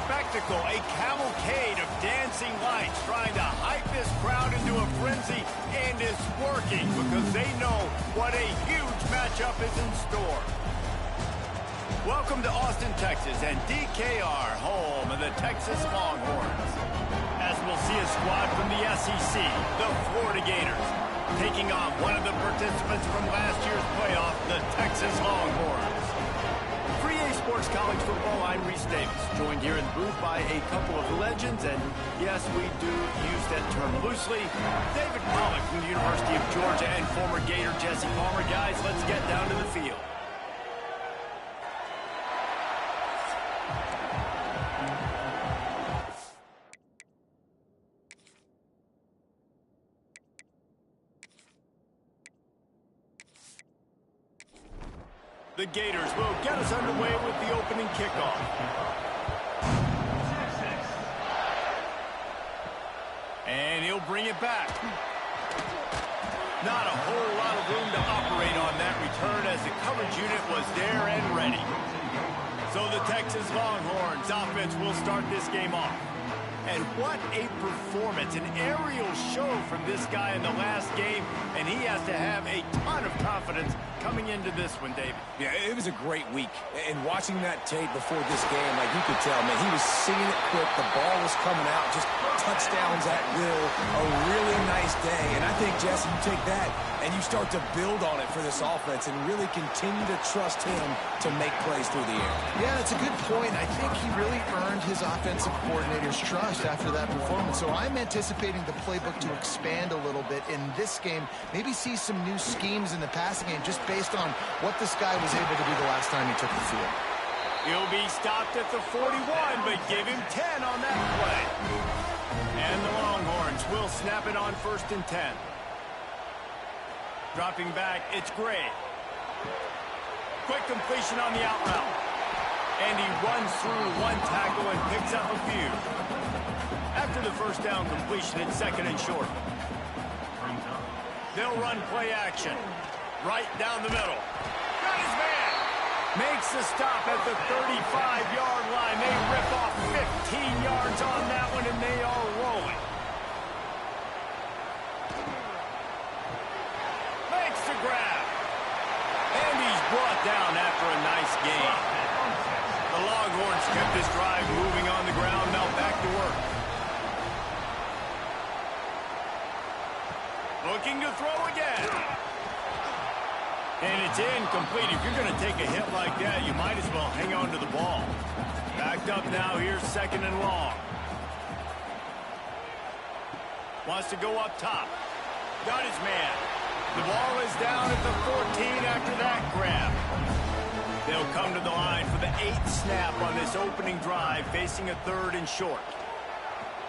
spectacle, a cavalcade of dancing lights trying to hype this crowd into a frenzy, and it's working because they know what a huge matchup is in store. Welcome to Austin, Texas, and DKR, home of the Texas Longhorns. As we'll see a squad from the SEC, the Florida Gators, taking on one of the participants from last year's playoff, the Texas Longhorns. Sports College Football, I'm Reese Davis, joined here in the booth by a couple of legends, and yes, we do use that term loosely. David Pollock from the University of Georgia and former Gator Jesse Palmer. Guys, let's get down to the field. The Gators will get us underway with the opening kickoff. And he'll bring it back. Not a whole lot of room to operate on that return as the coverage unit was there and ready. So the Texas Longhorns offense will start this game off. And what a performance, an aerial show from this guy in the last game, and he has to have a ton of confidence coming into this one, David. Yeah, it was a great week. And watching that tape before this game, like you could tell, man, he was seeing it quick. The ball was coming out, just touchdowns at will. A really nice day. And I think, Jesse, you take that and you start to build on it for this offense and really continue to trust him to make plays through the air. Yeah, that's a good point. I think he really earned his offensive coordinator's trust after that performance. So I'm anticipating the playbook to expand a little bit in this game. Maybe see some new schemes in the passing game just based on what this guy was able to do the last time he took the field. He'll be stopped at the 41, but give him 10 on that play. And the Longhorns will snap it on 1st and 10. Dropping back, it's Gray. Quick completion on the out route. And he runs through one tackle and picks up a few. After the first down completion, it's 2nd and short. They'll run play action. Right down the middle. Got his man. Makes the stop at the 35-yard line. They rip off 15 yards on that one, and they are rolling. Makes the grab. And he's brought down after a nice gain. The Longhorns kept this drive moving on the ground. Now back to work. Looking to throw again. And it's incomplete. If you're going to take a hit like that, you might as well hang on to the ball. Backed up now. Here's 2nd and long. Wants to go up top. Got his man. The ball is down at the 14 after that grab. They'll come to the line for the 8th snap on this opening drive, facing a 3rd and short.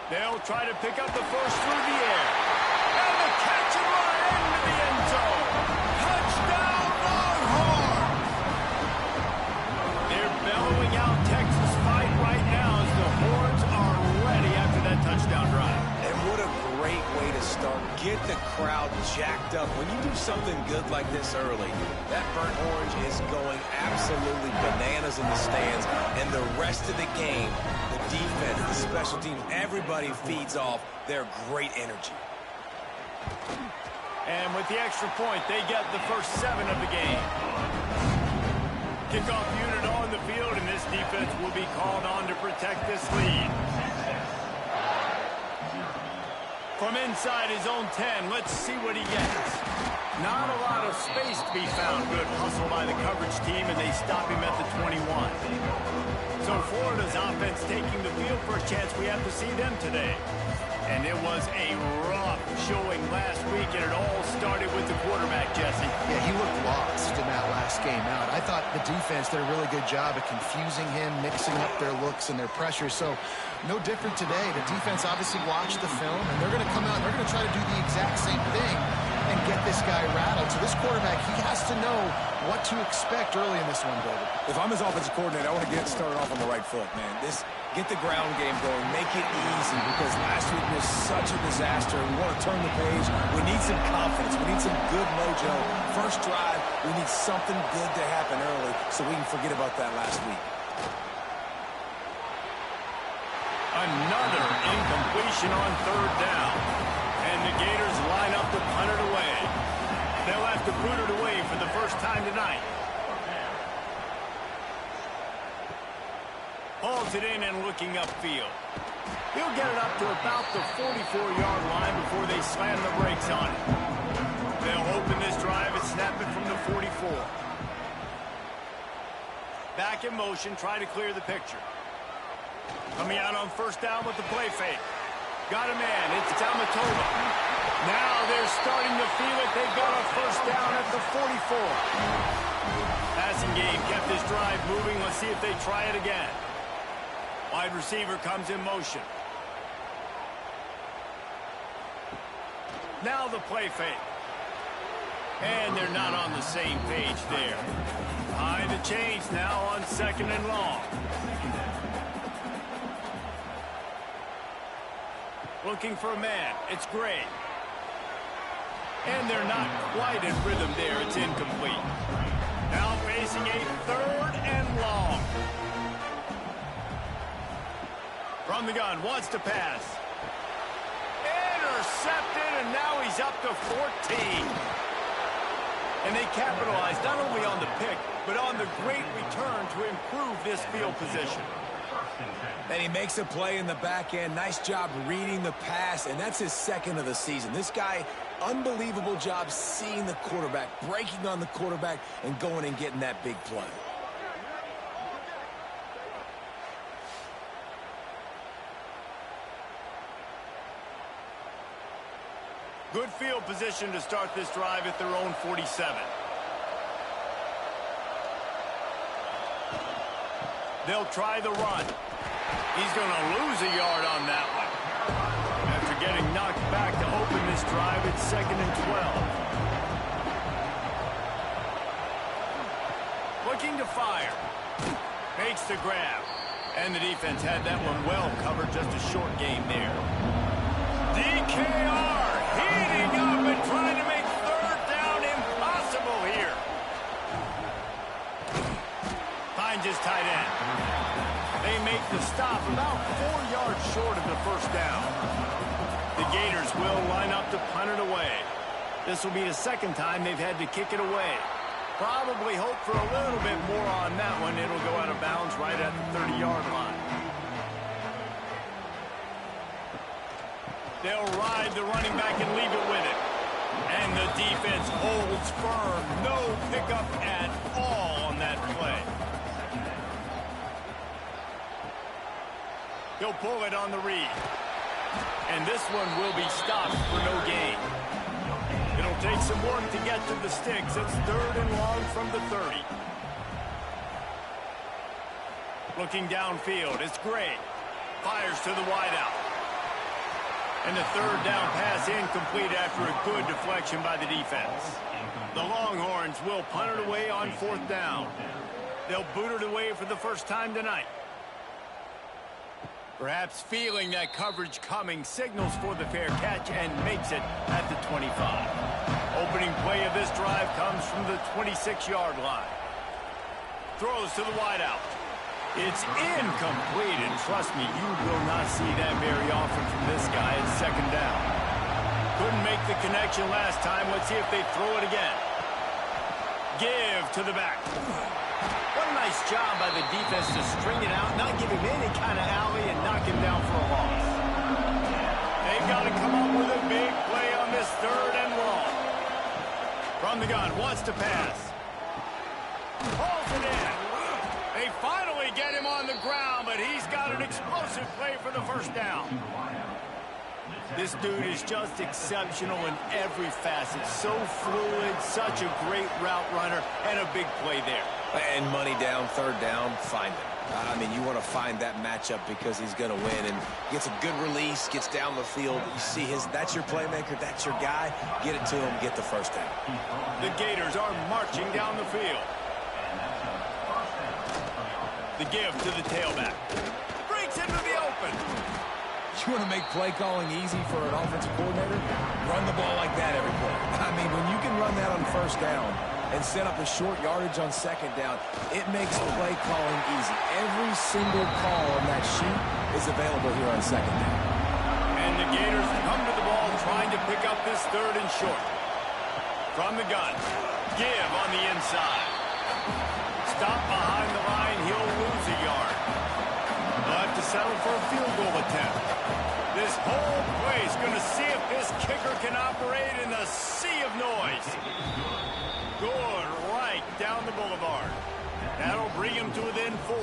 They'll try to pick up the first through the air. And the catch and run into the end zone. Touchdown, Longhorns! They're bellowing out Texas fight right now as the Horns are ready after that touchdown drive. And what a great way to start. Get the crowd jacked up. When you do something good like this early, that burnt orange is going absolutely bananas in the stands. And the rest of the game, the defense, the special teams, everybody feeds off their great energy. And with the extra point, they get the first 7 of the game. Kickoff unit on the field, and this defense will be called on to protect this lead. From inside his own 10, let's see what he gets. Not a lot of space to be found. Good hustle by the coverage team, and they stop him at the 21. So Florida's offense taking the field for a chance. We have to see them today. And it was a rough showing last week, and it all started with the quarterback, Jesse. Yeah, he looked lost in that last game out. I thought the defense did a really good job of confusing him, mixing up their looks and their pressure. So no different today. The defense obviously watched the film, and they're going to come out and they're going to try to do the exact same thing and get this guy rattled. So this quarterback, he has to know what to expect early in this one, David. If I'm his offensive coordinator, I want to get started off on the right foot, man. Get the ground game going. Make it easy because last week was such a disaster. We want to turn the page. We need some confidence. We need some good mojo. First drive, we need something good to happen early so we can forget about that last week. Another incompletion on third down. And the Gators line up to punt it away. They'll have to boot it away for the first time tonight. Hauls it in and looking upfield. He'll get it up to about the 44-yard line before they slam the brakes on it. They'll open this drive and snap it from the 44. Back in motion, try to clear the picture. Coming out on first down with the play fake. Got a man, it's Tamatova. Now they're starting to feel it. They've got a first down at the 44. Passing game kept this drive moving. Let's see if they try it again. Wide receiver comes in motion. Now the play fake. And they're not on the same page there. Behind the chains now on second and long. Looking for a man. It's Gray. And they're not quite in rhythm there. It's incomplete. Now facing a third and long. From the gun, wants to pass. Intercepted, and now he's up to 14. And they capitalized not only on the pick, but on the great return to improve this field position. And he makes a play in the back end. Nice job reading the pass, and that's his second of the season. This guy, unbelievable job seeing the quarterback, breaking on the quarterback, and going and getting that big play. Good field position to start this drive at their own 47. They'll try the run. He's going to lose a yard on that one. After getting knocked back to open this drive, it's second and 12. Looking to fire. Makes the grab. And the defense had that one well covered. Just a short game there. DKR heating up and trying to make third down impossible here. Finds his tight end. They make the stop about 4 yards short of the first down. The Gators will line up to punt it away. This will be the second time they've had to kick it away. Probably hope for a little bit more on that one. It'll go out of bounds right at the 30-yard line. They'll ride the running back and leave it with it. And the defense holds firm. No pickup at all on that play. He'll pull it on the read. And this one will be stopped for no gain. It'll take some work to get to the sticks. It's third and long from the 30. Looking downfield, it's Gray. Fires to the wideout. And the third down pass incomplete after a good deflection by the defense. The Longhorns will punt it away on fourth down. They'll boot it away for the first time tonight. Perhaps feeling that coverage coming, signals for the fair catch and makes it at the 25. Opening play of this drive comes from the 26-yard line. Throws to the wideout. It's incomplete, and trust me, you will not see that very often from this guy at second down. Couldn't make the connection last time. Let's see if they throw it again. Give to the back. What a nice job by the defense to string it out, not give him any kind of alley, and knock him down for a loss. They've got to come up with a big play on this third and long. From the gun, wants to pass. Pulls it in. They finally get him on the ground, but he's got an explosive play for the first down. This dude is just exceptional in every facet. So fluid, such a great route runner, and a big play there. And money down, third down, find him. I mean, you want to find that matchup because he's going to win, and gets a good release, gets down the field. You see that's your playmaker, that's your guy. Get it to him, get the first down. The Gators are marching down the field. The give to the tailback. Breaks into the open. You want to make play calling easy for an offensive coordinator? Run the ball like that every play. I mean, when you can run that on first down, and set up a short yardage on second down. It makes play calling easy. Every single call on that sheet is available here on second down. And the Gators come to the ball trying to pick up this third and short. From the gun, give on the inside. Stop behind the line, he'll lose a yard. They'll have to settle for a field goal attempt. This whole place going to see if this kicker can operate in the sea of noise. Good right down the boulevard. That'll bring him to within 4.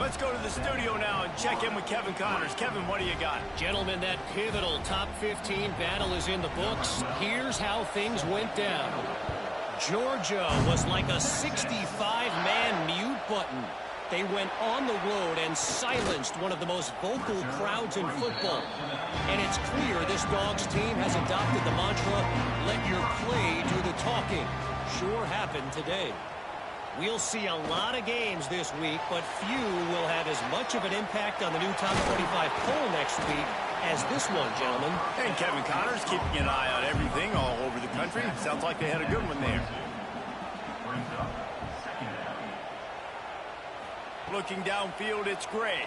Let's go to the studio now and check in with Kevin Connors. Kevin, what do you got? Gentlemen, that pivotal top 15 battle is in the books. Here's how things went down. Georgia was like a 65-man mute button. They went on the road and silenced one of the most vocal crowds in football. And it's clear this Dogs team has adopted the mantra, let your play do the talking. Sure happened today. We'll see a lot of games this week, but few will have as much of an impact on the new top 25 poll next week as this one, gentlemen. And Kevin Connors keeping an eye on everything all over the country. Sounds like they had a good one there. Looking downfield, it's Gray.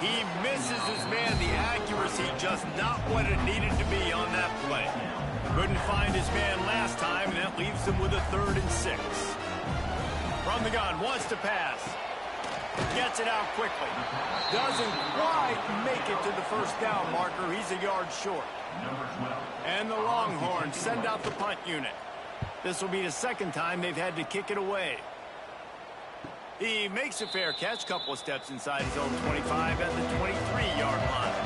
He misses his man. The accuracy just not what it needed to be on that play. Couldn't find his man last time, and that leaves him with a 3rd and 6. From the gun, wants to pass. Gets it out quickly. Doesn't quite make it to the first down marker. He's a yard short. And the Longhorns send out the punt unit. This will be the second time they've had to kick it away. He makes a fair catch, couple of steps inside his own 25 at the 23-yard line.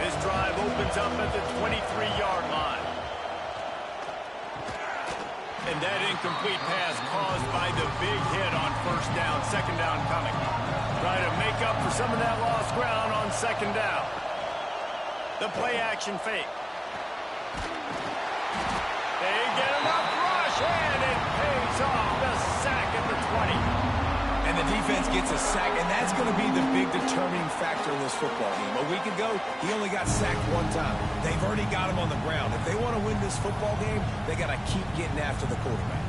This drive opens up at the 23-yard line. And that incomplete pass caused by the big hit on first down, second down coming. Try to make up for some of that lost ground on second down. The play action fake. They get enough rush, and it pays off. The sack at the 20. And the defense gets a sack, and that's going to be the big determining factor in this football game. A week ago, he only got sacked 1 time. They've already got him on the ground. If they want to win this football game, they got to keep getting after the quarterback.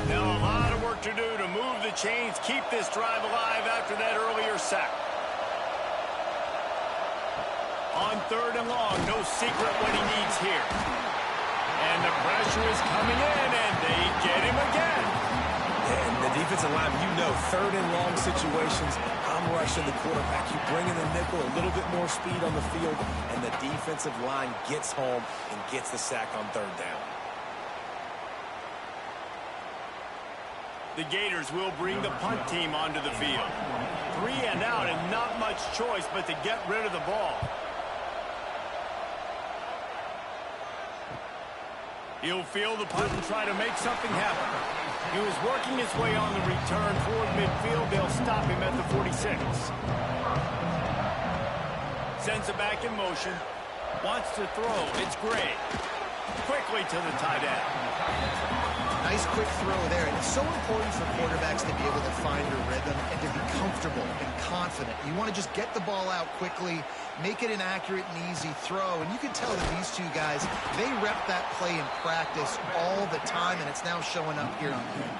Now a lot of work to do to move the chains, keep this drive alive after that earlier sack. On 3rd and long, no secret what he needs here. And the pressure is coming in, and they get him again. And the defensive line, you know, 3rd and long situations, I'm rushing the quarterback. You bring in the nickel, a little bit more speed on the field, and the defensive line gets home and gets the sack on 3rd down. The Gators will bring the punt team onto the field. 3 and out, and not much choice but to get rid of the ball. He'll field the punt and try to make something happen. He was working his way on the return toward midfield. They'll stop him at the 46. Sends it back in motion. Wants to throw. It's Gray. Quickly to the tight end. Nice quick throw there, and it's so important for quarterbacks to be able to find their rhythm and to be comfortable and confident. You want to just get the ball out quickly, make it an accurate and easy throw, and you can tell that these two guys, they rep that play in practice all the time, and it's now showing up here on film.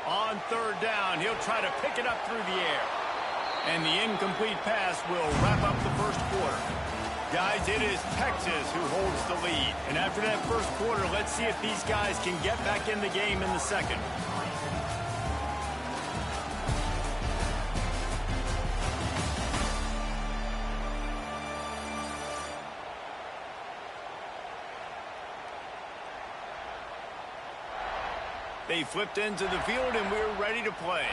On 3rd down, he'll try to pick it up through the air. And the incomplete pass will wrap up the first quarter. Guys, it is Texas who holds the lead. And after that first quarter, let's see if these guys can get back in the game in the second. They flipped into the field, and we're ready to play.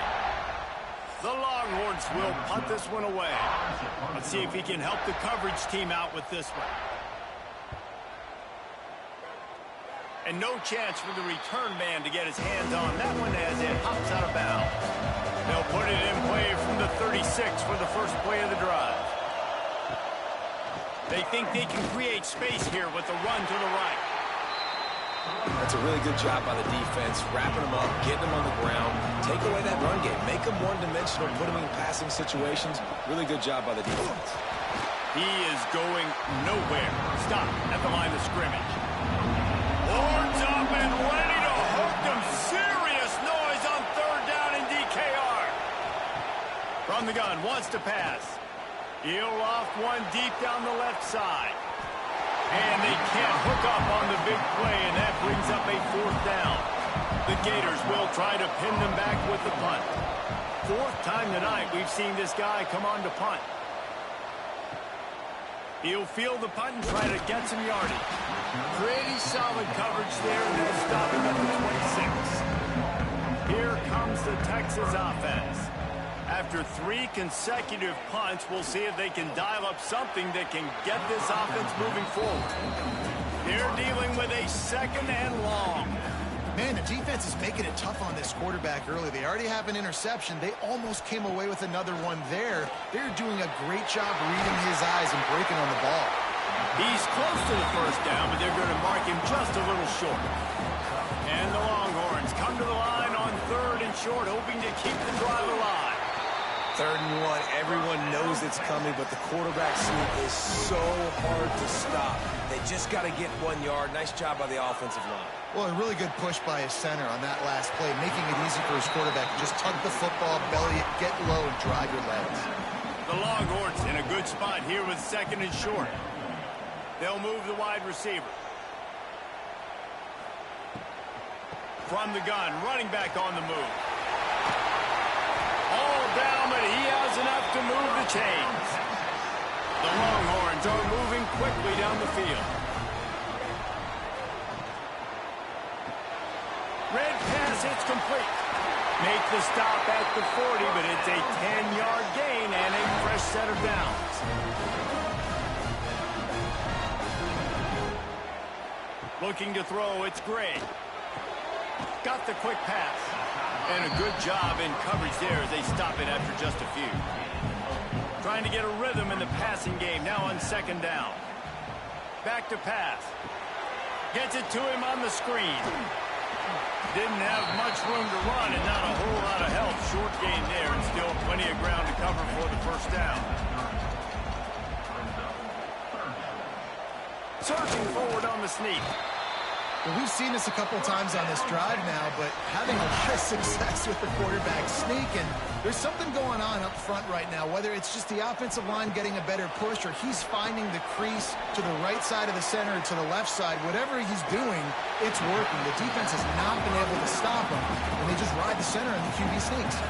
The Longhorns will punt this one away. Let's see if he can help the coverage team out with this one. And no chance for the return man to get his hands on that one as it hops out of bounds. They'll put it in play from the 36 for the first play of the drive. They think they can create space here with the run to the right. That's a really good job by the defense, wrapping them up, getting them on the ground, take away that run game, make them one-dimensional, put them in passing situations. Really good job by the defense. He is going nowhere. Stop at the line of scrimmage. Horns up and ready to hook them. Serious noise on third down in DKR. From the gun, wants to pass. He'll loft one deep down the left side. And they can't hook up on the big play, and that brings up a fourth down. The Gators will try to pin them back with the punt. Fourth time tonight we've seen this guy come on to punt. He'll field the punt and try to get some yardage. Pretty solid coverage there, and they'll stop him at the 26. Here comes the Texas offense. After 3 consecutive punts, we'll see if they can dial up something that can get this offense moving forward. They're dealing with a second and long. Man, the defense is making it tough on this quarterback early. They already have an interception. They almost came away with another one there. They're doing a great job reading his eyes and breaking on the ball. He's close to the first down, but they're going to mark him just a little short. And the Longhorns come to the line on third and short, hoping to keep the drive alive. 3rd and 1, everyone knows it's coming, but the quarterback sneak is so hard to stop. They just got to get 1 yard. Nice job by the offensive line. Well, a really good push by his center on that last play, making it easy for his quarterback to just tug the football, belly it, get low, and drive your legs. The Longhorns in a good spot here with 2nd and short. They'll move the wide receiver. From the gun, running back on the move. All down, but he has enough to move the chains. The Longhorns are moving quickly down the field. Red pass, it's complete. Make the stop at the 40, but it's a 10-yard gain and a fresh set of downs. Looking to throw, it's Gray. Got the quick pass. And a good job in coverage there as they stop it after just a few. Trying to get a rhythm in the passing game, now on 2nd down. Back to pass. Gets it to him on the screen. Didn't have much room to run and not a whole lot of help. Short gain there and still plenty of ground to cover for the first down. Surging forward on the sneak. Well, we've seen this a couple times on this drive now, but having a lot of success with the quarterback sneak, and there's something going on up front right now, whether it's just the offensive line getting a better push or he's finding the crease to the right side of the center or to the left side. Whatever he's doing, it's working. The defense has not been able to stop him, and they just ride the center and the QB sneaks.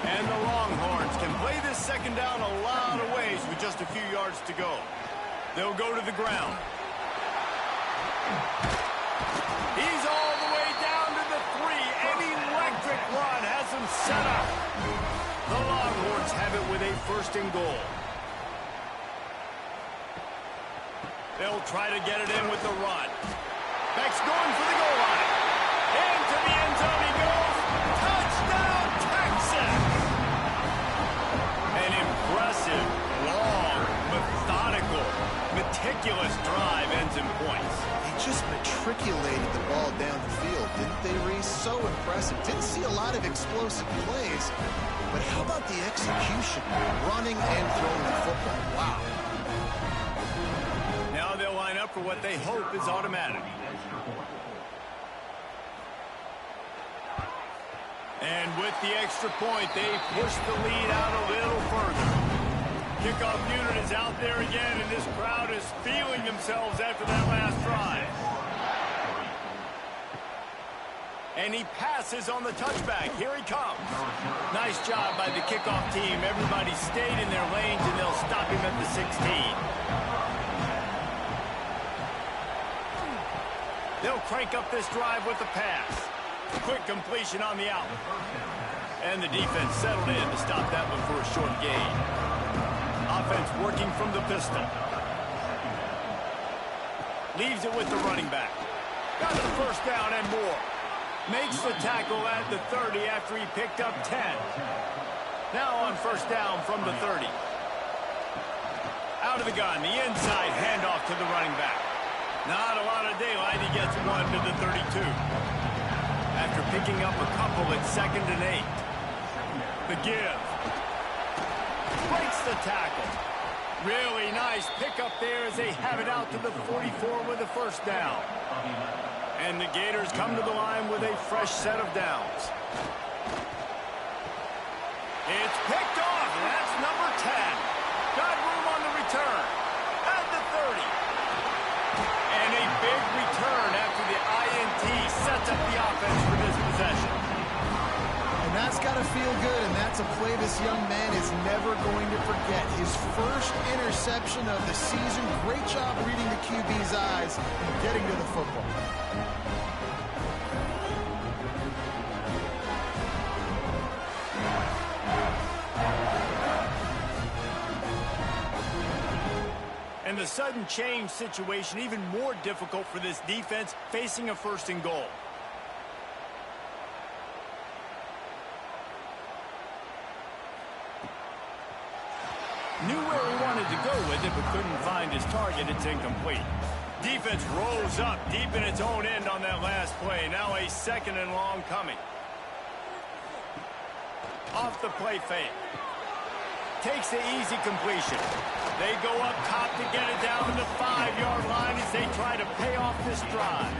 And the Longhorns can play this 2nd down a lot of ways with just a few yards to go. They'll go to the ground. He's all the way down to the 3. An electric run has him set up. The Longhorns have it with a 1st and goal. They'll try to get it in with the run. Beck's going for the goal line. Into the end zone he goes. Touchdown, Texas! An impressive, long, methodical, meticulous drive ends in points. Just matriculated the ball down the field, didn't they, Reese? So impressive. Didn't see a lot of explosive plays, but how about the execution? Running and throwing the football. Wow. Now they'll line up for what they hope is automatic. And with the extra point, they push the lead out a little further. Kickoff unit is out there again, and this crowd is feeling themselves after that last drive. And he passes on the touchback. Here he comes. Nice job by the kickoff team. Everybody stayed in their lanes, and they'll stop him at the 16. They'll crank up this drive with the pass. Quick completion on the out. And the defense settled in to stop that one for a short gain. Offense working from the pistol. Leaves it with the running back. Got the first down and more. Makes the tackle at the 30 after he picked up 10. Now on first down from the 30. Out of the gun, the inside handoff to the running back. Not a lot of daylight. He gets one to the 32. After picking up a couple at 2nd and 8. The give. Breaks the tackle. Really nice pickup there as they have it out to the 44 with a first down. And the Gators come to the line with a fresh set of downs. It's picked off, and that's number 10. Got room on the return. At the 30. And a big return after the INT sets up the offense for this possession. And that's got to feel good, and that's a play this young man is never going to forget. His first interception of the season. Great job reading the QB's eyes and getting to the football. And the sudden change situation even more difficult for this defense facing a 1st and goal. Knew where he wanted to go with it, but couldn't find his target. It's incomplete. Defense rolls up deep in its own end on that last play. Now a 2nd and long coming. Off the play fake. Takes the easy completion. They go up top to get it down to the 5-yard line as they try to pay off this drive.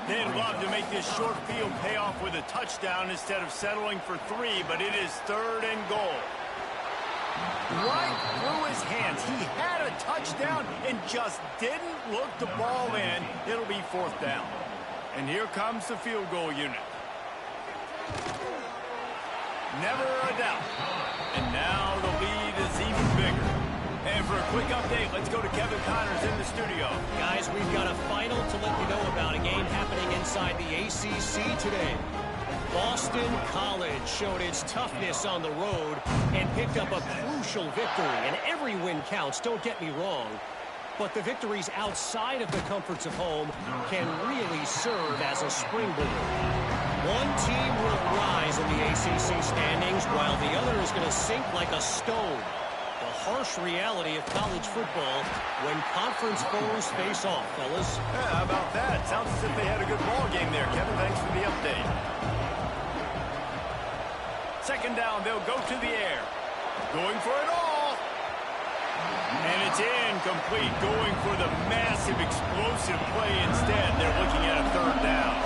They'd love to make this short field pay off with a touchdown instead of settling for 3, but it is 3rd and goal. Right through his hands. He had a touchdown and just didn't look the ball in. It'll be 4th down. And here comes the field goal unit. Never a doubt. And now the lead is even bigger. And for a quick update, let's go to Kevin Connors in the studio. Guys, we've got a final to let you know about, a game happening inside the ACC today. Boston College showed its toughness on the road and picked up a crucial victory. And every win counts, don't get me wrong. But the victories outside of the comforts of home can really serve as a springboard. One team will rise in the ACC standings while the other is going to sink like a stone. The harsh reality of college football when conference foes face off, fellas. Yeah, how about that? Sounds as if they had a good ball game there. Kevin, thanks for the update. 2nd down, they'll go to the air. Going for it all. And it's incomplete. Going for the massive, explosive play instead. They're looking at a 3rd down.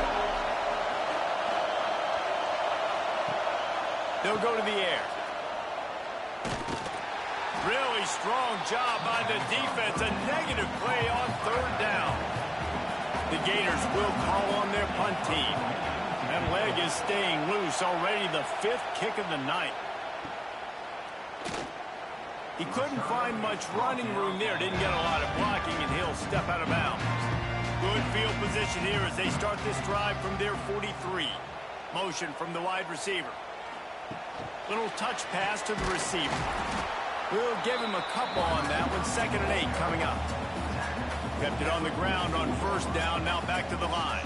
They'll go to the air. Really strong job by the defense. A negative play on 3rd down. The Gators will call on their punt team. That leg is staying loose. Already the 5th kick of the night. He couldn't find much running room there. Didn't get a lot of blocking, and he'll step out of bounds. Good field position here as they start this drive from their 43. Motion from the wide receiver. Little touch pass to the receiver. We'll give him a couple on that one. 2nd and 8 coming up. Kept it on the ground on 1st down. Now back to the line.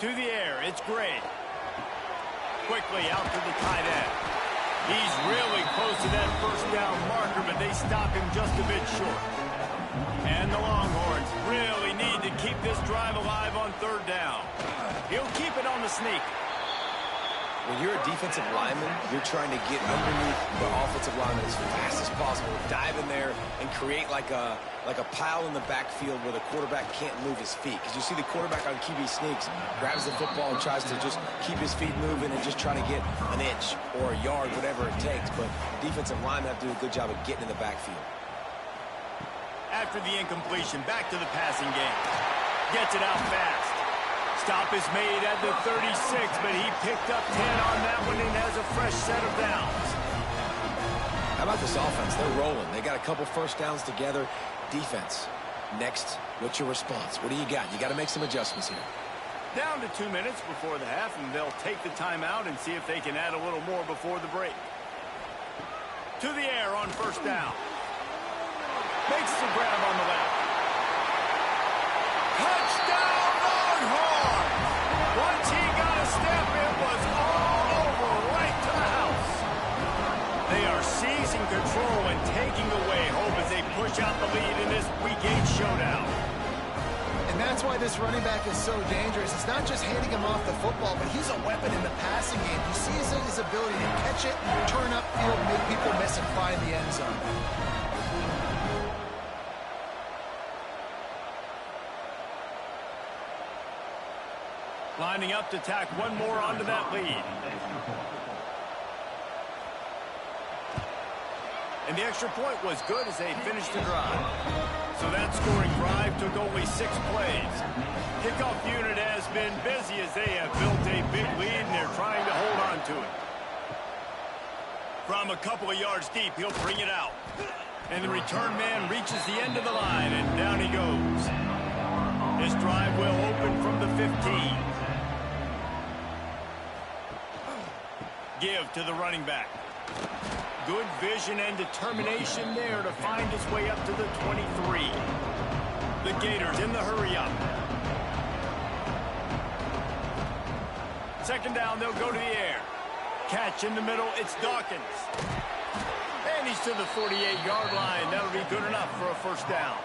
To the air. It's Gray. Quickly out to the tight end. He's really close to that 1st down marker, but they stop him just a bit short. And the Longhorns really need to keep this drive alive on 3rd down. He'll keep it on the sneak. When you're a defensive lineman, you're trying to get underneath the offensive lineman as fast as possible. Dive in there and create like a pile in the backfield where the quarterback can't move his feet. Because you see the quarterback on QB sneaks, grabs the football and tries to just keep his feet moving and just try to get an inch or a yard, whatever it takes. But defensive linemen have to do a good job of getting in the backfield. After the incompletion, back to the passing game. Gets it out fast. Stop is made at the 36, but he picked up 10 on that one and has a fresh set of downs. How about this offense? They're rolling. They got a couple 1st downs together. Defense. Next, what's your response? What do you got? You got to make some adjustments here. Down to 2 minutes before the half, and they'll take the timeout and see if they can add a little more before the break. To the air on 1st down. Makes the grab on the left. Touchdown, Longhorns! Once he got a step, it was all over right to the house. They are seizing control and taking the why this running back is so dangerous. It's not just handing him off the football, but he's a weapon in the passing game. You see his ability to catch it, turn upfield, make people miss, and find the end zone. Lining up to tack one more onto that lead. And the extra point was good as they finished the drive. So that scoring drive took only 6 plays. Kickoff unit has been busy as they have built a big lead and they're trying to hold on to it. From a couple of yards deep, he'll bring it out. And the return man reaches the end of the line and down he goes. This drive will open from the 15. Give to the running back. Good vision and determination there to find his way up to the 23. The Gators in the hurry up. Second down, they'll go to the air. Catch in the middle, it's Dawkins. And he's to the 48-yard line. That'll be good enough for a first down.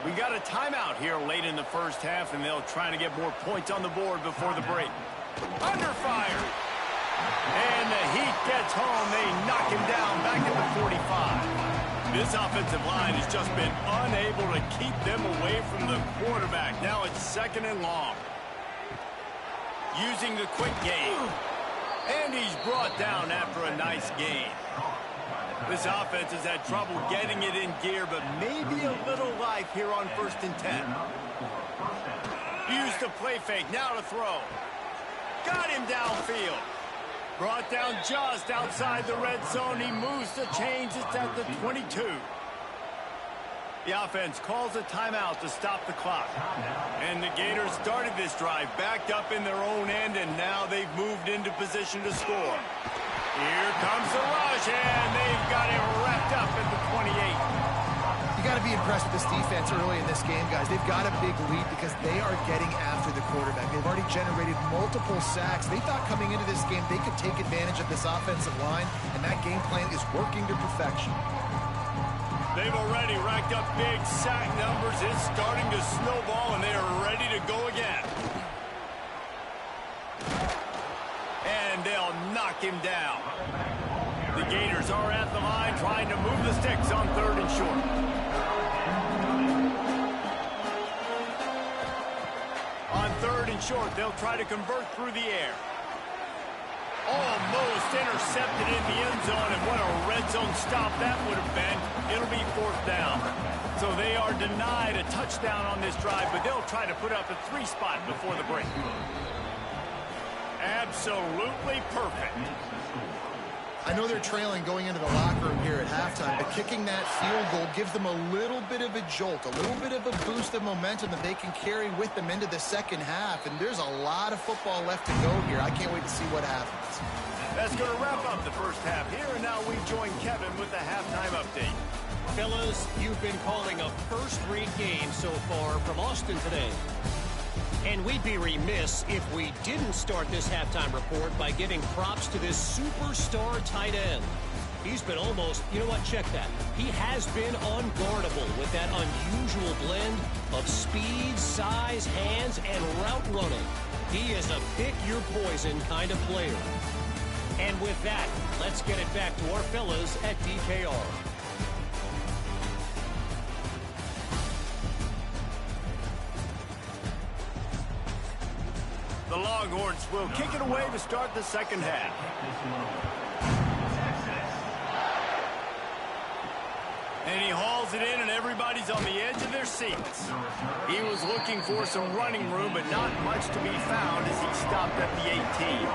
We got a timeout here late in the first half, and they'll try to get more points on the board before the break. Under fire. And the heat gets home. They knock him down back at the 45. This offensive line has just been unable to keep them away from the quarterback. Now it's second and long. Using the quick game. And he's brought down after a nice gain. This offense has had trouble getting it in gear, but maybe a little life here on 1st and 10. Use the play fake. Now to throw. Got him downfield. Brought down just outside the red zone. He moves the chains. It's at the 22. The offense calls a timeout to stop the clock. And the Gators started this drive backed up in their own end, and now they've moved into position to score. Here comes the rush, and they've got him wrapped up at the 28. You got to be impressed with this defense early in this game, guys. They've got a big lead because they are getting after the quarterback. They've already generated multiple sacks. They thought coming into this game they could take advantage of this offensive line, and that game plan is working to perfection. They've already racked up big sack numbers. It's starting to snowball, and they are ready to go again. And they'll knock him down. The Gators are at the line trying to move the sticks on 3rd and short. On 3rd and short, they'll try to convert through the air. Almost intercepted in the end zone, and what a red zone stop that would have been. It'll be 4th down. So they are denied a touchdown on this drive, but they'll try to put up a 3 spot before the break. Absolutely perfect. I know they're trailing going into the locker room here at halftime, but kicking that field goal gives them a little bit of a jolt, a little bit of a boost of momentum that they can carry with them into the second half. And there's a lot of football left to go here. I can't wait to see what happens. That's going to wrap up the first half here, and now we join Kevin with the halftime update. Fellas, you've been calling a first-rate game so far from Austin today. And we'd be remiss if we didn't start this halftime report by giving props to this superstar tight end. He's been almost, you know what, check that. He has been unguardable with that unusual blend of speed, size, hands, and route running. He is a pick-your-poison kind of player. And with that, let's get it back to our fellas at DKR. The Longhorns will kick it away to start the second half. And he hauls it in, and everybody's on the edge of their seats. He was looking for some running room, but not much to be found as he stopped at the 18.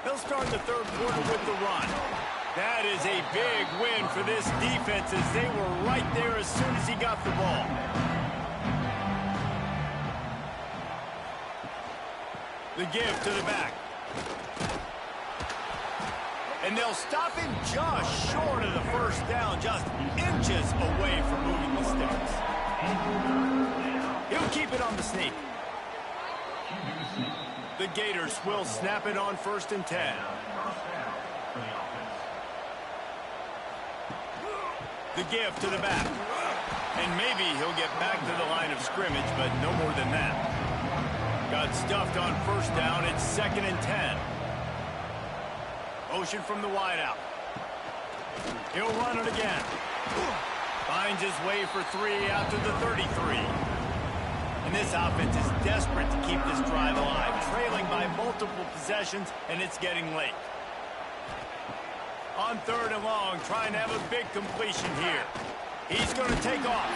He'll start the 3rd quarter with the run. That is a big win for this defense as they were right there as soon as he got the ball. The give to the back. And they'll stop him just short of the first down, just inches away from moving the sticks. He'll keep it on the sneak. The Gators will snap it on 1st and 10. The give to the back. And maybe he'll get back to the line of scrimmage, but no more than that. Got stuffed on first down. It's 2nd and 10. Motion from the wideout. He'll run it again. Finds his way for 3 out to the 33. And this offense is desperate to keep this drive alive, trailing by multiple possessions, and it's getting late. On 3rd and long, trying to have a big completion here. He's going to take off.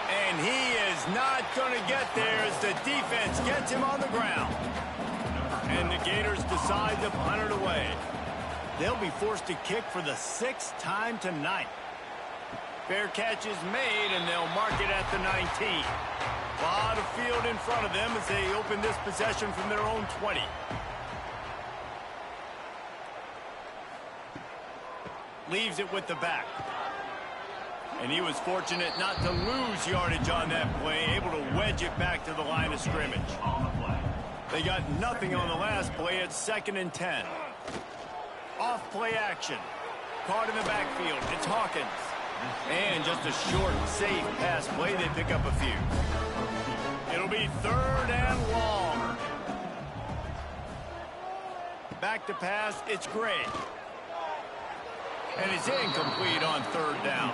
And he is not going to get there as the defense gets him on the ground. And the Gators decide to punt it away. They'll be forced to kick for the 6th time tonight. Fair catch is made, and they'll mark it at the 19. A lot of field in front of them as they open this possession from their own 20. Leaves it with the back. And he was fortunate not to lose yardage on that play, able to wedge it back to the line of scrimmage. They got nothing on the last play. It's 2nd and 10. Off play action. Caught in the backfield. It's Hawkins. And just a short, safe pass play. They pick up a few. It'll be 3rd and long. Back to pass. It's Gray. And it's incomplete on 3rd down.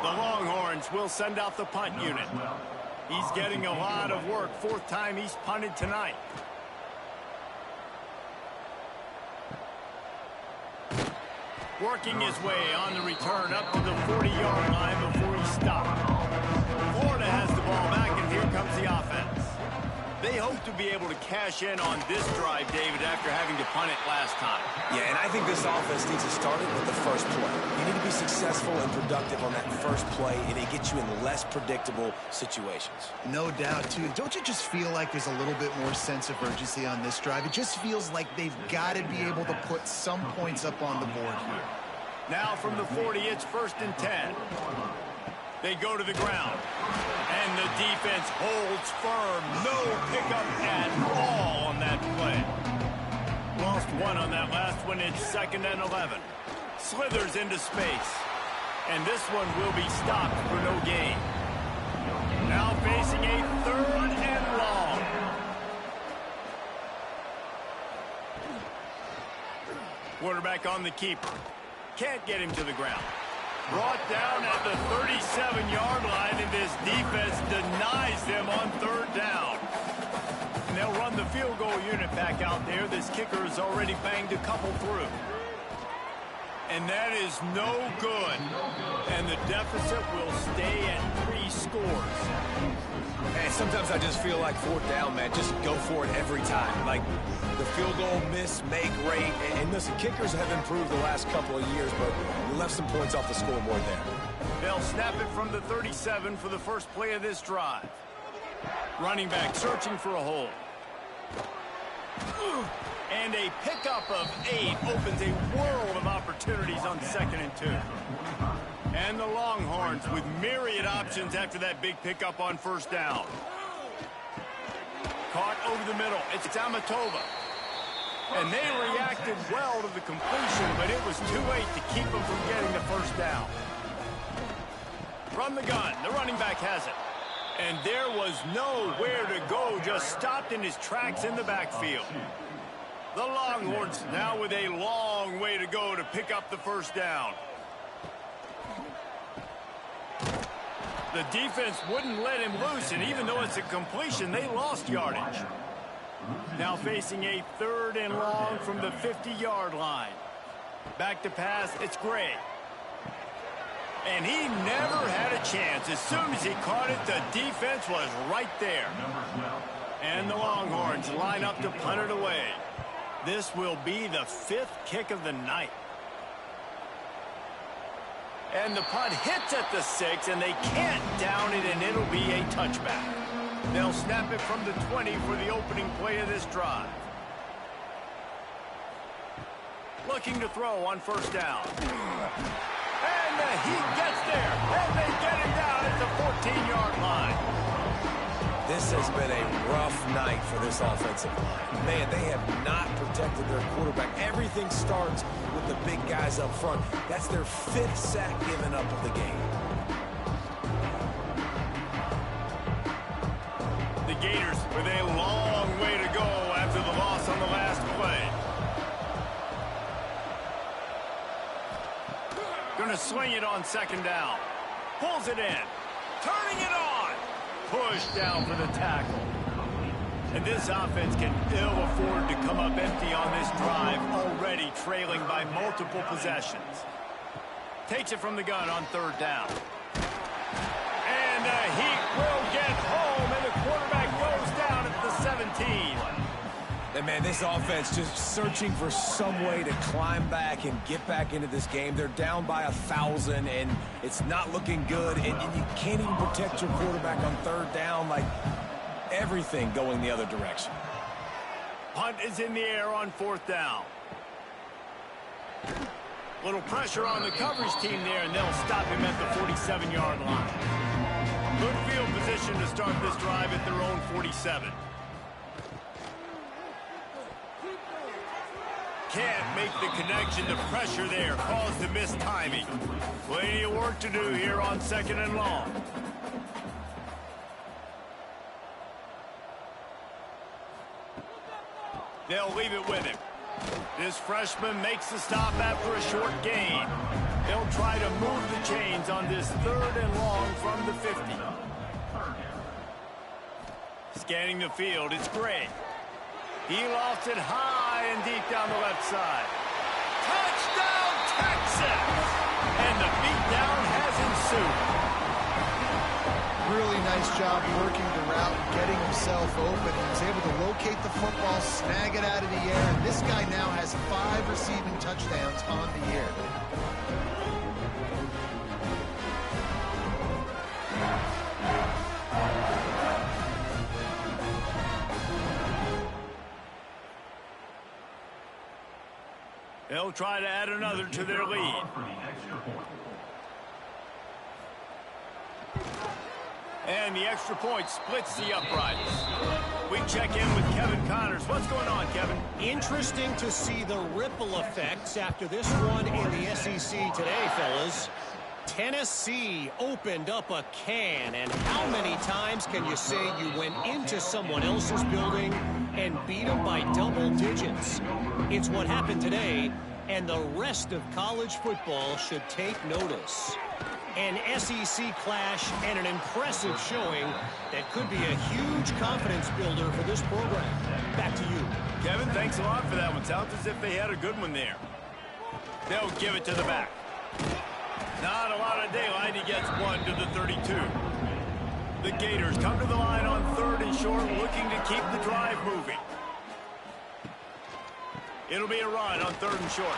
The Longhorns will send out the punt unit. He's getting a lot of work. 4th time he's punted tonight. Working his way on the return up to the 40-yard line before he stopped. Florida has the ball back, and here comes the offense. They hope to be able to cash in on this drive, David, after having to punt it last time. Yeah, and I think this offense needs to start it with the first play. You need to be successful and productive on that first play, and it gets you in less predictable situations. No doubt, too. Don't you just feel like there's a little bit more sense of urgency on this drive? It just feels like they've got to be able to put some points up on the board here. Now from the 40, it's 1st and 10. They go to the ground. And the defense holds firm. No pickup at all on that play. Lost 1 on that last one. It's 2nd and 11. Slithers into space. And this one will be stopped for no gain. Now facing a 3rd and long. Quarterback on the keeper. Can't get him to the ground. Brought down at the 37-yard line, and this defense denies them on 3rd down. And they'll run the field goal unit back out there. This kicker has already banged a couple through. And that is no good. And the deficit will stay at 3 scores. And sometimes I just feel like 4th down, man, just go for it every time. Like the field goal miss, make rate. And listen, kickers have improved the last couple of years, but we left some points off the scoreboard there. They'll snap it from the 37 for the first play of this drive. Running back searching for a hole. And a pickup of 8 opens a world of opportunities on 2nd and 2. And the Longhorns with myriad options after that big pickup on 1st down. Caught over the middle. It's Amatova. And they reacted well to the completion, but it was too late to keep them from getting the 1st down. From the gun, the running back has it. And there was nowhere to go, just stopped in his tracks in the backfield. The Longhorns now with a long way to go to pick up the 1st down. The defense wouldn't let him loose, and even though it's a completion, they lost yardage. Now facing a 3rd and long from the 50-yard line. Back to pass, it's Gray. And he never had a chance. As soon as he caught it, the defense was right there. And the Longhorns line up to punt it away. This will be the 5th kick of the night. And the punt hits at the 6, and they can't down it, and it'll be a touchback. They'll snap it from the 20 for the opening play of this drive. Looking to throw on 1st down. And he gets there, and they get him down at the 14-yard line. This has been a rough night for this offensive line. Man, they have not protected their quarterback. Everything starts with the big guys up front. That's their 5th sack given up of the game. The Gators with a long way to go after the loss on the last play. Going to swing it on 2nd down. Pulls it in. Turning it on. Push down for the tackle. And this offense can ill afford to come up empty on this drive, already trailing by multiple possessions. Takes it from the gun on 3rd down. And the Heat will get home, and the quarterback goes down at the 17. And man, this offense just searching for some way to climb back and get back into this game. They're down by 1,000, and it's not looking good. And you can't even protect your quarterback on 3rd down. Like, everything going the other direction. Punt is in the air on 4th down. Little pressure on the coverage team there, and they'll stop him at the 47-yard line. Good field position to start this drive at their own 47. Can't make the connection. The pressure there caused the missed timing. Plenty of work to do here on 2nd and long. They'll leave it with him. This freshman makes the stop after a short gain. They'll try to move the chains on this 3rd and long from the 50. Scanning the field, it's Gray. He lofts it high and deep down the left side. Touchdown, Texas! And the beatdown has ensued. Really nice job working the route and getting himself open. He was able to locate the football, snag it out of the air, and this guy now has 5 receiving touchdowns on the year. They'll try to add another to their lead. And the extra point splits the uprights. We check in with Kevin Connors. What's going on, Kevin? Interesting to see the ripple effects after this one in the SEC today, fellas. Tennessee opened up a can, and how many times can you say you went into someone else's building and beat them by double digits? It's what happened today, and the rest of college football should take notice. An SEC clash and an impressive showing that could be a huge confidence builder for this program. Back to you. Kevin, thanks a lot for that one. Sounds as if they had a good one there. They'll give it to the back. Not a lot of daylight. He gets one to the 32. The Gators come to the line on 3rd and short, looking to keep the drive moving. It'll be a run on 3rd and short.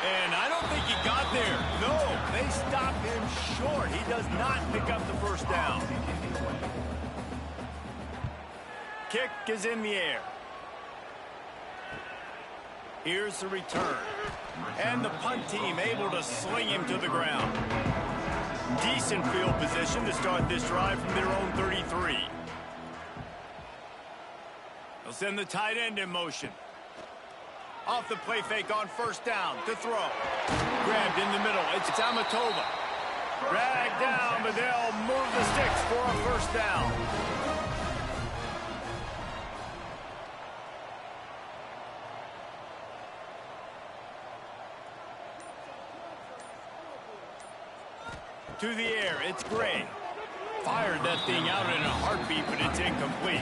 And I don't think he got there. No, they stop him short. He does not pick up the 1st down. Kick is in the air. Here's the return. And the punt team able to sling him to the ground. Decent field position to start this drive from their own 33. They'll send the tight end in motion. Off the play fake on 1st down to throw. Grabbed in the middle. It's Amatova. Dragged down, but they'll move the sticks for a 1st down. To the air, it's Gray. Fired that thing out in a heartbeat, but it's incomplete.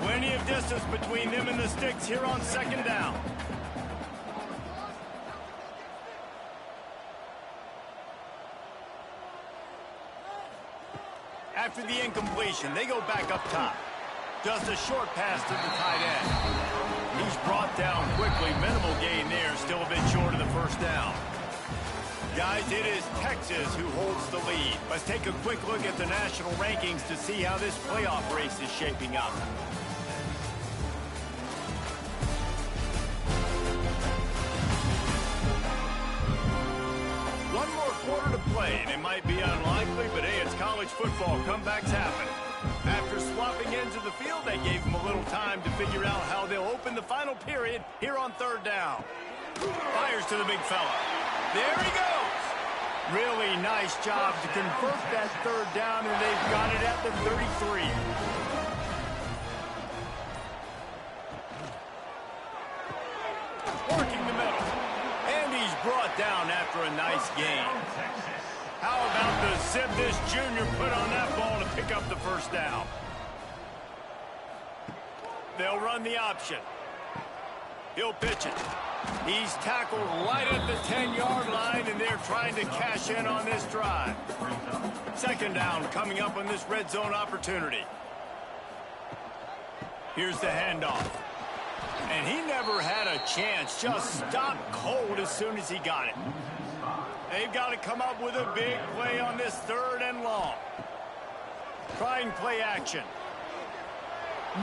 Plenty of distance between them and the sticks here on 2nd down. After the incompletion, they go back up top. Just a short pass to the tight end. He's brought down quickly. Minimal gain there, still a bit short of the 1st down. Guys, it is Texas who holds the lead. Let's take a quick look at the national rankings to see how this playoff race is shaping up. One more quarter to play, and it might be unlikely, but hey, it's college football. Comebacks happen. After swallowing dropping into the field. That gave them a little time to figure out how they'll open the final period here on third down. Fires to the big fella. There he goes. Really nice job to convert that third down, and they've got it at the 33. Working the middle. And he's brought down after a nice gain. How about the zip this junior put on that ball to pick up the first down? They'll run the option. He'll pitch it. He's tackled right at the 10-yard line, and they're trying to cash in on this drive. Second down coming up on this red zone opportunity. Here's the handoff. And he never had a chance. Just stopped cold as soon as he got it. They've got to come up with a big play on this third and long. Trying play action.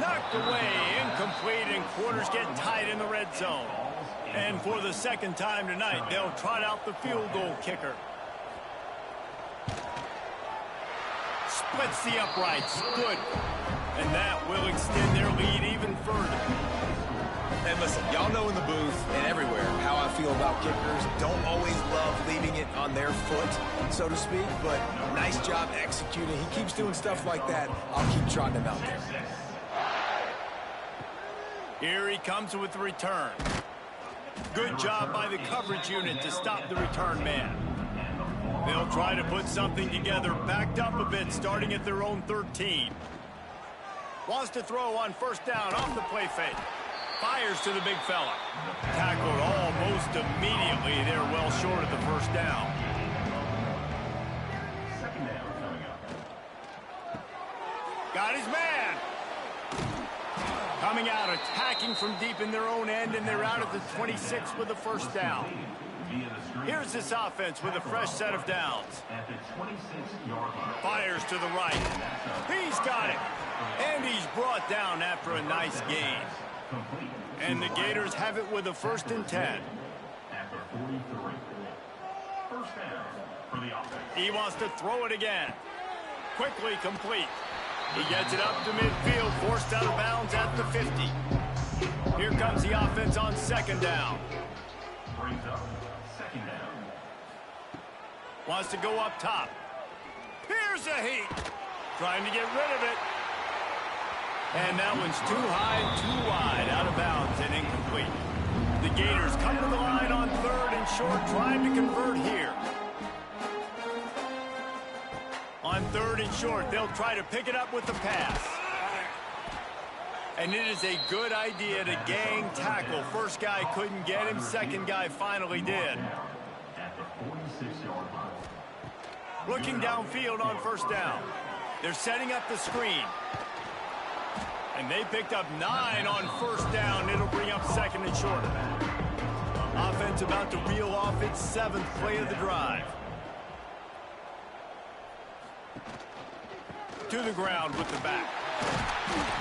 Knocked away, incomplete, and quarters get tight in the red zone. And for the second time tonight, they'll trot out the field goal kicker. Splits the uprights. Good. And that will extend their lead even further. And listen, y'all know in the booth and everywhere how I feel about kickers. Don't always love leaving it on their foot, so to speak, but nice job executing. He keeps doing stuff like that. I'll keep trotting him out there. Here he comes with the return. Good job by the coverage unit to stop the return man. They'll try to put something together, backed up a bit, starting at their own 13. Wants to throw on first down off the play fake. Fires to the big fella. Tackled almost immediately. They're well short of the first down. Got his man. Coming out, attacking from deep in their own end, and they're out at the 26 with the first down. Here's this offense with a fresh set of downs. Fires to the right. He's got it. And he's brought down after a nice gain. And the Gators have it with a 1st and 10. He wants to throw it again. Quickly complete. He gets it up to midfield, forced out of bounds at the 50. Here comes the offense on second down. Wants to go up top. Here's a heat. Trying to get rid of it. And that one's too high, too wide, out of bounds and incomplete. The Gators come to the line on third and short, trying to convert here. On third and short, they'll try to pick it up with the pass. And it is a good idea to gang tackle. First guy couldn't get him, second guy finally did. Looking downfield on first down. They're setting up the screen. And they picked up 9 on first down. It'll bring up second and short. Offense about to reel off its 7th play of the drive. To the ground with the back.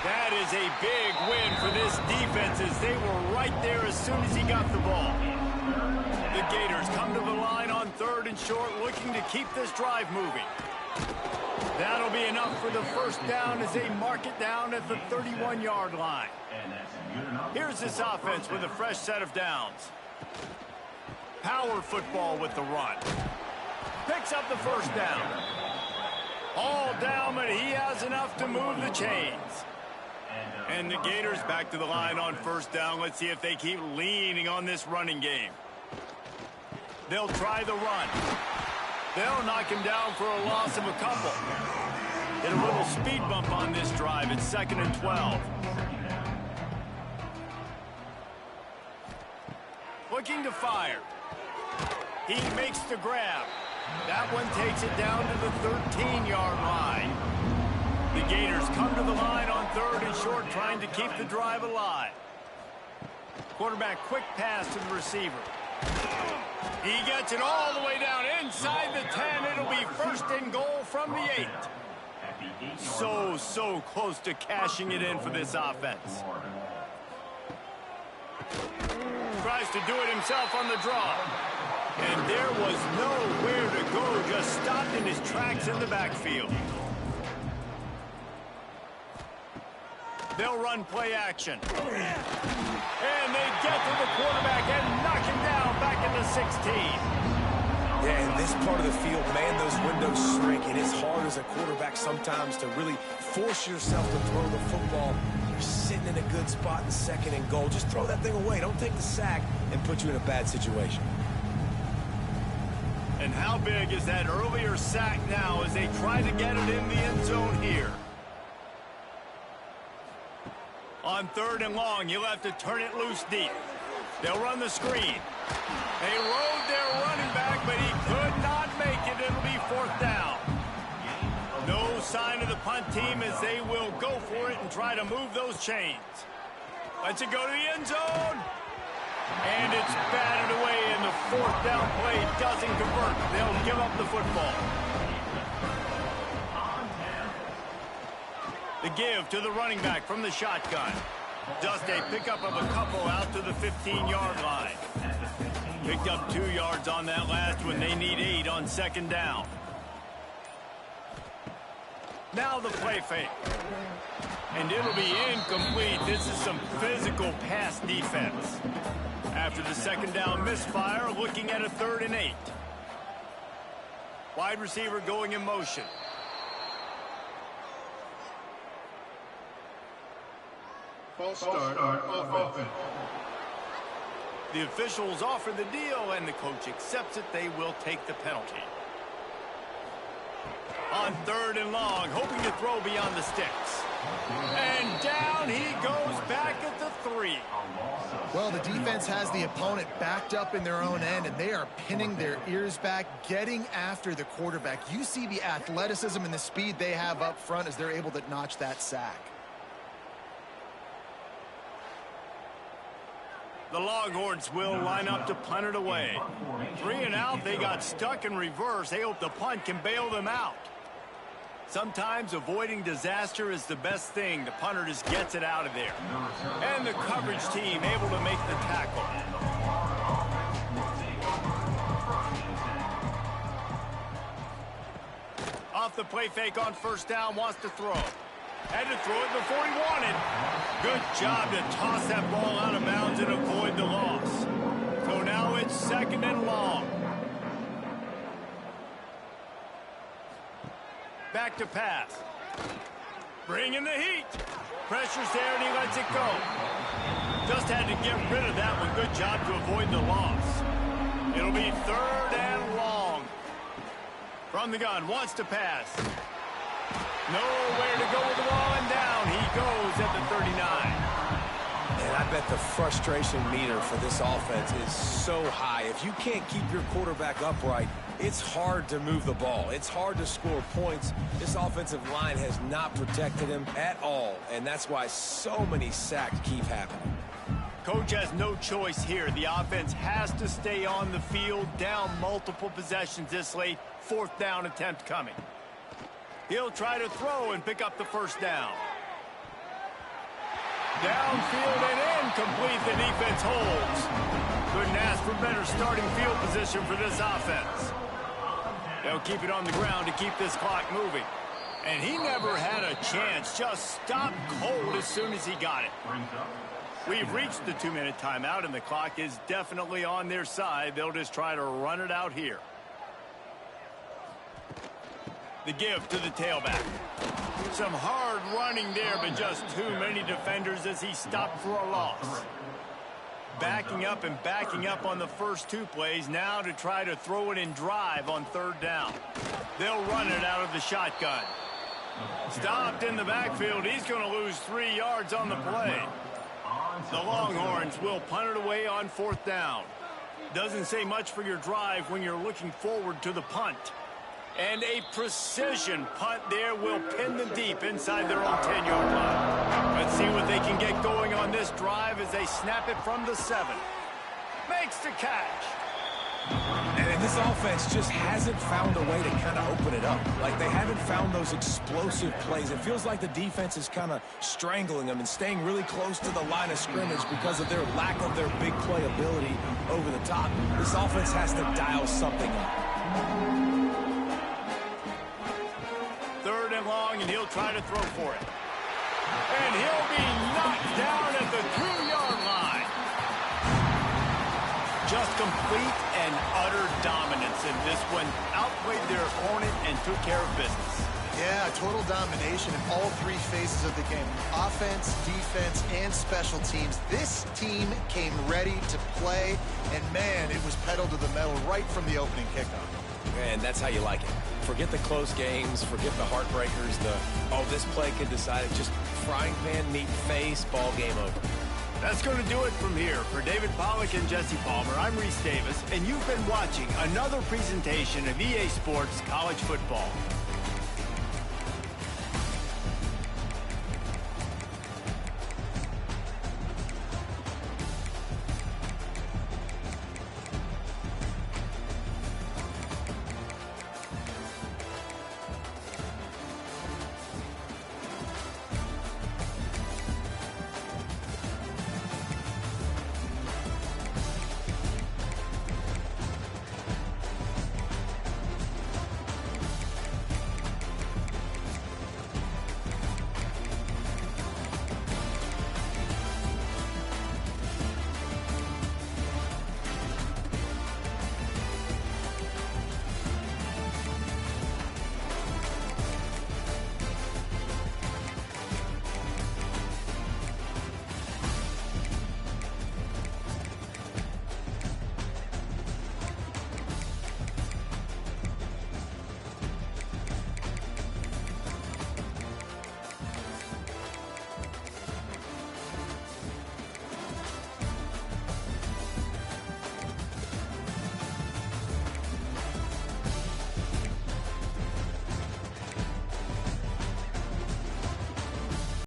That is a big win for this defense as they were right there as soon as he got the ball. The Gators come to the line on third and short, looking to keep this drive moving. That'll be enough for the first down as they mark it down at the 31-yard line. Here's this offense with a fresh set of downs. Power football with the run. Picks up the first down. All down, but he has enough to move the chains. And the Gators back to the line on first down. Let's see if they keep leaning on this running game. They'll try the run. They'll knock him down for a loss of a couple. Get a little speed bump on this drive. It's 2nd and 12. Looking to fire. He makes the grab. That one takes it down to the 13-yard line. The Gators come to the line on third and short, trying to keep the drive alive. Quarterback quick pass to the receiver. He gets it all the way down inside the 10. It'll be 1st and goal from the 8. So close to cashing it in for this offense. Tries to do it himself on the draw. And there was nowhere to go, just stopped in his tracks in the backfield. They'll run play action. And they get to the quarterback and knock him down back into 16. Yeah, in this part of the field, man, those windows shrink, and it's hard as a quarterback sometimes to really force yourself to throw the football. You're sitting in a good spot in second and goal. Just throw that thing away. Don't take the sack and put you in a bad situation. And how big is that earlier sack now as they try to get it in the end zone here? On 3rd and long, you'll have to turn it loose deep. They'll run the screen. They load their running back, but he could not make it. It'll be 4th down. No sign of the punt team as they will go for it and try to move those chains. Let's it go to the end zone. And it's batted away, and the 4th down play doesn't convert. They'll give up the football. The give to the running back from the shotgun. Just a pickup of a couple out to the 15-yard line. Picked up 2 yards on that last one. They need 8 on 2nd down. Now the play fake. And it'll be incomplete. This is some physical pass defense. After the 2nd down misfire, looking at a 3rd and 8. Wide receiver going in motion. False start offense. The officials offer the deal, and the coach accepts it. They will take the penalty. On 3rd and long, hoping to throw beyond the sticks. And down he goes back at the 3. Well, the defense has the opponent backed up in their own end, and they are pinning their ears back, getting after the quarterback. You see the athleticism and the speed they have up front as they're able to notch that sack. The Longhorns will line up to punt it away. 3 and out, they got stuck in reverse. They hope the punt can bail them out. Sometimes avoiding disaster is the best thing. The punter just gets it out of there. And the coverage team able to make the tackle. Off the play fake on 1st down, wants to throw. Had to throw it before he wanted. Good job to toss that ball out of bounds and avoid the loss. So now it's 2nd and long. Back to pass. Bringing the heat. Pressure's there and he lets it go. Just had to get rid of that one. Good job to avoid the loss. It'll be 3rd and long. From the gun, wants to pass. Nowhere to go with the ball, and down he goes at the 39. And I bet the frustration meter for this offense is so high. If you can't keep your quarterback upright, it's hard to move the ball. It's hard to score points. This offensive line has not protected him at all, and that's why so many sacks keep happening. Coach has no choice here. The offense has to stay on the field, down multiple possessions this late. 4th down attempt coming. He'll try to throw and pick up the 1st down. Downfield and incomplete. The defense holds. Couldn't ask for better starting field position for this offense. They'll keep it on the ground to keep this clock moving. And he never had a chance. Just stopped cold as soon as he got it. We've reached the 2-minute timeout, and the clock is definitely on their side. They'll just try to run it out here. The give to the tailback. Some hard running there, but just too many defenders as he stopped for a loss. Backing up and backing up on the first 2 plays, now to try to throw it in drive on 3rd down. They'll run it out of the shotgun. Stopped in the backfield. He's going to lose 3 yards on the play. The Longhorns will punt it away on 4th down. Doesn't say much for your drive when you're looking forward to the punt. And a precision punt there will pin them deep inside their own 10-yard line. Let's see what they can get going on this drive as they snap it from the 7. Makes the catch. And this offense just hasn't found a way to kind of open it up. Like, they haven't found those explosive plays. It feels like the defense is kind of strangling them and staying really close to the line of scrimmage because of their lack of their big play ability over the top. This offense has to dial something up. 3rd and long, and he'll try to throw for it. And he'll be knocked down at the 2-yard line. Just complete and utter dominance in this one. Outplayed their opponent and took care of business. Yeah, total domination in all three phases of the game. Offense, defense, and special teams. This team came ready to play, and man, it was pedal to the metal right from the opening kickoff. And that's how you like it. Forget the close games, forget the heartbreakers, this play could decide it. Just frying pan, neat face, ball game over. That's going to do it from here. For David Pollack and Jesse Palmer, I'm Reese Davis, and you've been watching another presentation of EA Sports College Football.